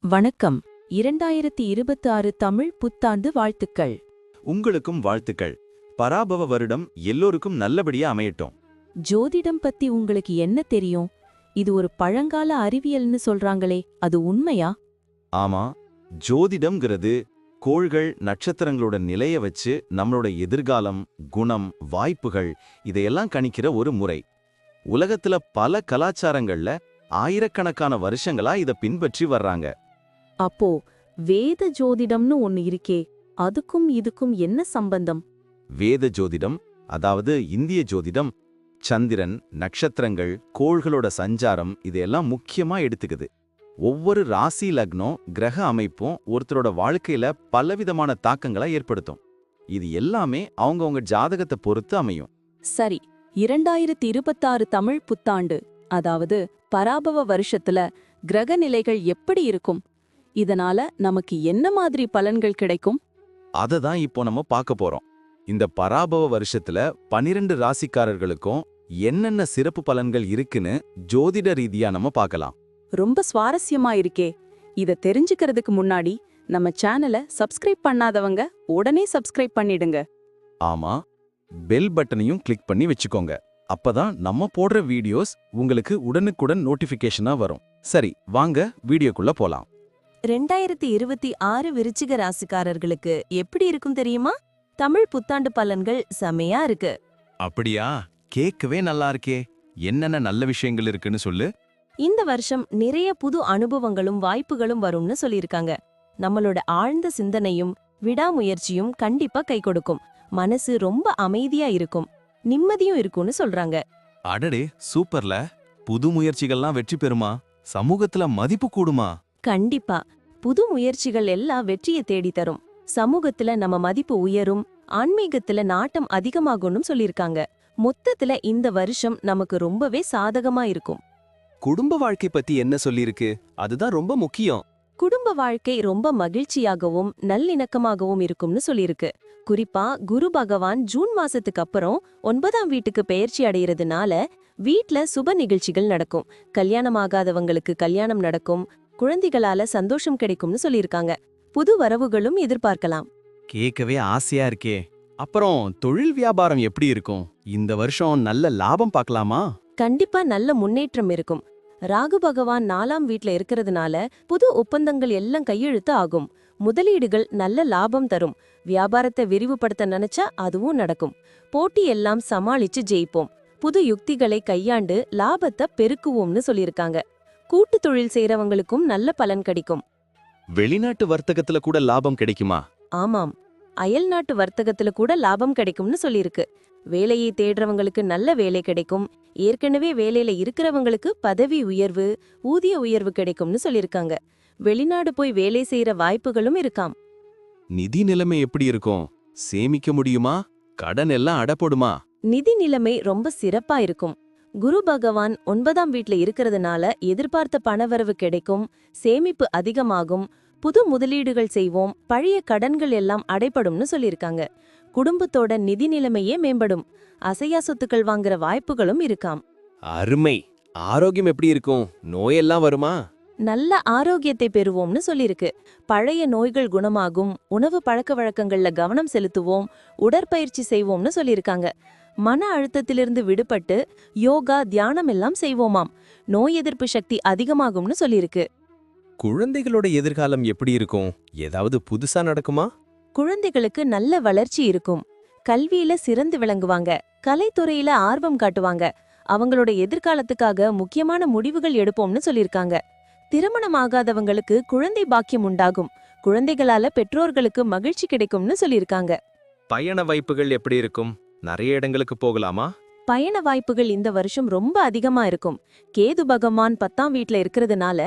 வணக்கம். 2026 தமிழ் புத்தாண்டு வாழ்த்துக்கள். உங்களுக்கும் வாழ்த்துக்கள். பராபவ வருடம் எல்லோருக்கும் நல்லபடியா அமையட்டும். ஜோதிடம் பத்தி உங்களுக்கு என்ன தெரியும்? இது ஒரு பழங்கால அறிவியல்னு சொல்றாங்களே, அது உண்மையா? ஆமா, ஜோதிடம்ங்கிறது கோள்கள் நட்சத்திரங்களோட நிலைய வச்சு நம்மளோட எதிர்காலம், குணம், வாய்ப்புகள் இதையெல்லாம் கணிக்கிற ஒரு முறை. உலகத்துல பல கலாச்சாரங்கள்ல ஆயிரக்கணக்கான வருஷங்களா இத பின்பற்றி வர்றாங்க. அப்போ வேத ஜோதிடம்னு ஒன்னு இருக்கே, அதுக்கும் இதுக்கும் என்ன சம்பந்தம்? வேத ஜோதிடம், அதாவது இந்திய ஜோதிடம், சந்திரன், நட்சத்திரங்கள், கோள்களோட சஞ்சாரம் இதையெல்லாம் முக்கியமா எடுத்துக்குது. ஒவ்வொரு ராசி லக்னம், கிரக அமைப்பும் ஒருத்தரோட வாழ்க்கையில பலவிதமான தாக்கங்களை ஏற்படுத்தும். இது எல்லாமே அவங்கவங்க ஜாதகத்தை பொறுத்து அமையும். சரி, 2026 தமிழ் புத்தாண்டு, அதாவது பராபவ வருஷத்துல கிரக நிலைகள் எப்படி இருக்கும்? இதனால நமக்கு என்ன மாதிரி பலன்கள் கிடைக்கும்? அததான் இப்போ நம்ம பார்க்க போறோம். இந்த பராபவ வருஷத்துல 12 ராசிக்காரர்களுக்கும் என்னென்ன சிறப்பு பலன்கள் இருக்குன்னு ஜோதிட ரீதியா நம்ம பார்க்கலாம். ரொம்ப சுவாரஸ்யமா இருக்கே. இத தெரிஞ்சுக்கிறதுக்கு முன்னாடி நம்ம சேனலை சப்ஸ்கிரைப் பண்ணாதவங்க உடனே சப்ஸ்கிரைப் பண்ணிடுங்க. ஆமா, பெல் பட்டனையும் கிளிக் பண்ணி வச்சுக்கோங்க. அப்பதான் நம்ம போடுற வீடியோஸ் உங்களுக்கு உடனுக்குடன் நோட்டிபிகேஷனா வரும். சரி, வாங்க வீடியோக்குள்ள போலாம். 2026 விருச்சிக ராசிக்காரர்களுக்கு எப்படி இருக்கும் தெரியுமா? தமிழ் புத்தாண்டு பலன்கள் செமையா இருக்கு. அப்படியா? கேட்கவே நல்லா இருக்கே. என்னென்ன நல்ல விஷயங்கள் இருக்குன்னு சொல்லு. இந்த வருஷம் நிறைய புது அனுபவங்களும் வாய்ப்புகளும் வரும்னு சொல்லியிருக்காங்க. நம்மளோட ஆழ்ந்த சிந்தனையும் விடாமுயற்சியும் கண்டிப்பா கை கொடுக்கும். மனசு ரொம்ப அமைதியா இருக்கும், நிம்மதியும் இருக்கும்னு சொல்றாங்க. அடடே, சூப்பர்ல. புது முயற்சிகள்லாம் வெற்றி பெறுமா? சமூகத்துல மதிப்பு கூடுமா? கண்டிப்பா. புது முயற்சிகள் எல்லாம் வெற்றியை தேடி தரும். சமூகத்துல நம்ம மதிப்பு உயரும், ஆன்மீகத்துல நாட்டம் அதிகமாகும்னு சொல்லியிருக்காங்க. மொத்தத்துல இந்த வருஷம் நமக்கு ரொம்பவே சாதகமா இருக்கும். குடும்ப வாழ்க்கை பத்தி என்ன சொல்லிருக்கு? அதுதான் ரொம்ப முக்கியம். குடும்ப வாழ்க்கை ரொம்ப மகிழ்ச்சியாகவும் நல்லிணக்கமாகவும் இருக்கும்னு சொல்லியிருக்கு. குறிப்பா குரு பகவான் ஜூன் மாசத்துக்கு அப்புறம் 9ஆம் வீட்டுக்கு பெயர்ச்சி அடைகிறதுனால வீட்ல சுப நிகழ்ச்சிகள் நடக்கும். கல்யாணமாகாதவங்களுக்கு கல்யாணம் நடக்கும், குழந்தைகளால சந்தோஷம் கிடைக்கும்னு சொல்லியிருக்காங்க. புது வரவுகளும் எதிர்பார்க்கலாம். கேட்கவே ஆசையா இருக்கே. அப்புறம் தொழில் வியாபாரம் எப்படி இருக்கும்? இந்த வருஷம் நல்ல லாபம் பார்க்கலாமா? கண்டிப்பா நல்ல முன்னேற்றம் இருக்கும். ராகு பகவான் 4ஆம் வீட்ல இருக்கிறதுனால புது ஒப்பந்தங்கள் எல்லாம் கையெழுத்து ஆகும். முதலீடுகள் நல்ல லாபம் தரும். வியாபாரத்தை விரிவுபடுத்த நினைச்சா அதுவும் நடக்கும். போட்டி எல்லாம் சமாளிச்சு ஜெயிப்போம். புது யுக்திகளை கையாண்டு லாபத்தை பெருக்குவோம்னு சொல்லியிருக்காங்க. கூட்டு தொழில் செய்யறவங்களுக்கும் நல்ல பலன் கிடைக்கும். வெளிநாட்டு வர்த்தகத்துல கூட லாபம் கிடைக்குமா? ஆமாம், அயல் நாட்டு வர்த்தகத்துல கூட லாபம் கிடைக்கும்னு சொல்லியிருக்கு. வேலையை தேடுறவங்களுக்கு நல்ல வேலை கிடைக்கும். ஏற்கனவே வேலையில இருக்கிறவங்களுக்கு பதவி உயர்வு, ஊதிய உயர்வு கிடைக்கும்னு சொல்லியிருக்காங்க. வெளிநாடு போய் வேலை செய்யற வாய்ப்புகளும் இருக்காம். நிதி நிலைமை எப்படி இருக்கும்? சேமிக்க முடியுமா? கடன் எல்லாம் அடப்படுமா? நிதி நிலைமை ரொம்ப சிறப்பா இருக்கும். குரு பகவான் 9ஆம் வீட்ல இருக்கிறதுனால எதிர்பார்த்த பணவரவு கிடைக்கும், சேமிப்பு அதிகமாகும், புது முதலீடுகள் செய்வோம், பழைய கடன்கள் எல்லாம் அடைபடும்னு சொல்லியிருக்காங்க. குடும்பத்தோட நிதி நிலைமையே மேம்படும். அசையா சொத்துக்கள் வாங்குற வாய்ப்புகளும் இருக்காம். அருமை. ஆரோக்கியம் எப்படி இருக்கும்? நோயெல்லாம் வருமா? நல்ல ஆரோக்கியத்தை பெறுவோம்னு சொல்லிருக்கு. பழைய நோய்கள் குணமாகும், உணவு பழக்க வழக்கங்கள்ல கவனம் செலுத்துவோம், உடற்பயிற்சி செய்வோம்னு சொல்லியிருக்காங்க. மன அழுத்தத்திலிருந்து விடுபட்டு யோகா, தியானம் எல்லாம் செய்வோமாம். நோய் எதிர்ப்பு சக்தி அதிகமாகும்னு சொல்லியிருக்கு. குழந்தைகளோட எதிர்காலம் எப்படி இருக்கும்? ஏதாவது புதுசா நடக்குமா? குழந்தைகளுக்கு நல்ல வளர்ச்சி இருக்கும். கல்வியில சிறந்து விளங்குவாங்க, கலைத்துறையில ஆர்வம் காட்டுவாங்க. அவங்களோட எதிர்காலத்துக்காக முக்கியமான முடிவுகள் எடுப்போம்னு சொல்லியிருக்காங்க. திருமணமாகாதவங்களுக்கு குழந்தை பாக்கியம் உண்டாகும். குழந்தைகளால பெற்றோர்களுக்கு மகிழ்ச்சி கிடைக்கும்னு சொல்லியிருக்காங்க. பயண வாய்ப்புகள் எப்படி இருக்கும்? நிறைய இடங்களுக்கு போகலாமா? பயண வாய்ப்புகள் இந்த வருஷம் ரொம்ப அதிகமா இருக்கும். கேது பகவான் 10ஆம் வீட்ல இருக்கிறதுனால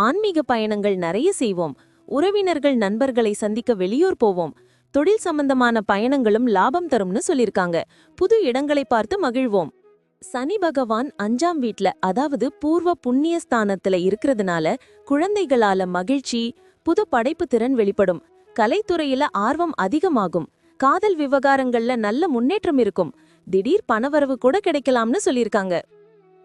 ஆன்மீக பயணங்கள் நிறைய செய்வோம். உறவினர்கள், நண்பர்களை சந்திக்க வெளியூர் போவோம். தொழில் சம்பந்தமான பயணங்களும் லாபம் தரும்னு சொல்லியிருக்காங்க. புது இடங்களை பார்த்து மகிழ்வோம். சனி பகவான் 5ஆம் வீட்ல, அதாவது பூர்வ புண்ணிய ஸ்தானத்துல இருக்கிறதுனால குழந்தைகளால மகிழ்ச்சி, புது படைப்பு திறன் வெளிப்படும். கலைத்துறையில ஆர்வம் அதிகமாகும். காதல் விவகாரங்கள்ல நல்ல முன்னேற்றம் இருக்கும். திடீர் பணவரவு கூட கிடைக்கலாம்னு சொல்லியிருக்காங்க.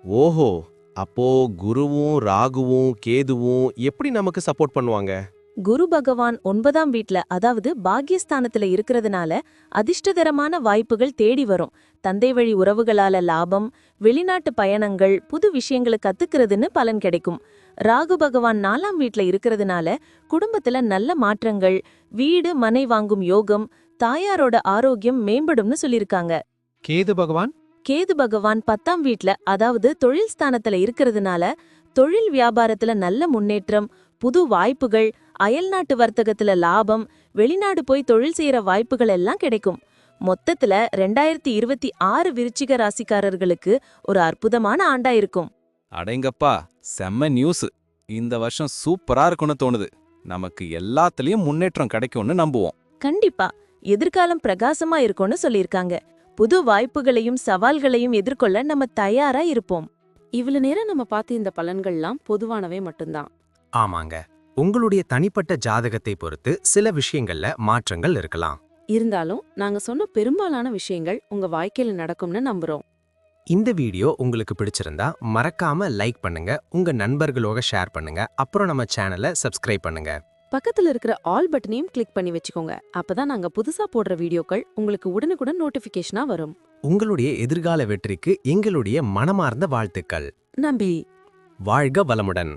ஓஹோ, அப்போ குருவும் ராகுவும் கேதுவும் எப்படி நமக்கு சப்போர்ட் பண்ணுவாங்க? குரு பகவான் 9ஆம் வீட்ல அதாவது பாக்யஸ்தானத்துல இருக்கிறதுனால அதிர்ஷ்டகரமான வாய்ப்புகள் தேடி வரும். தந்தை வழி உறவுகளால லாபம், வெளிநாட்டு பயணங்கள், புது விஷயங்களை கத்துக்கிறதுன்னு பலன் கிடைக்கும். ராகு பகவான் 4ஆம் வீட்ல இருக்கிறதுனால குடும்பத்துல நல்ல மாற்றங்கள், வீடு மனை வாங்கும் யோகம், தாயாரோட ஆரோக்கியம் மேம்படும்னு சொல்லிருக்காங்க. கேது பகவான் கேது பகவான் 10ஆம் வீட்ல அதாவது தொழில் ஸ்தானத்துல இருக்கிறதுனால தொழில் வியாபாரத்துல நல்ல முன்னேற்றம், புது வாய்ப்புகள், அயல்நாட்டு வர்த்தகத்துல லாபம், வெளிநாடு போய் தொழில் செய்யற வாய்ப்புகள் எல்லாம் கிடைக்கும். மொத்தத்துல 2026 விருச்சிக ராசிக்காரர்களுக்கு ஒரு அற்புதமான ஆண்டா இருக்கும். அடேங்கப்பா, செம்ம நியூஸ். இந்த வருஷம் சூப்பரா இருக்கும்னு தோணுது. நமக்கு எல்லாத்துலயும் முன்னேற்றம் கிடைக்கும்னு நம்புவோம். கண்டிப்பா எதிர்காலம் பிரகாசமா இருக்கும்னு சொல்லியிருக்காங்க. புது வாய்ப்புகளையும் சவால்களையும் எதிர்கொள்ள நம்ம தயாரா இருப்போம். இவ்வளவு நேரம் நம்ம பார்த்த இந்த பலன்கள்லாம் பொதுவானவே மட்டும்தான். ஆமாங்க, உங்களுடைய தனிப்பட்ட ஜாதகத்தை பொறுத்து சில விஷயங்கள்ல மாற்றங்கள் இருக்கலாம். இருந்தாலும் நாங்க சொன்ன பெரும்பாலான விஷயங்கள் உங்க வாழ்க்கையில நடக்கும்னு நம்புறோம். இந்த வீடியோ உங்களுக்கு பிடிச்சிருந்தா மறக்காம லைக் பண்ணுங்க, உங்க நண்பர்களோட ஷேர் பண்ணுங்க, அப்புறம் நம்ம சேனலை சப்ஸ்கிரைப் பண்ணுங்க. பக்கத்துல இருக்கிற ஆல் பட்டனையும் கிளிக் பண்ணி வச்சுக்கோங்க. அப்பதான் நாங்க புதுசா போடுற வீடியோக்கள் உங்களுக்கு உடனுக்குடன் நோட்டிபிகேஷனா வரும். உங்களுடைய எதிர்கால வெற்றிக்கு எங்களுடைய மனமார்ந்த வாழ்த்துக்கள். நம்பி வாழ்க வளமுடன்.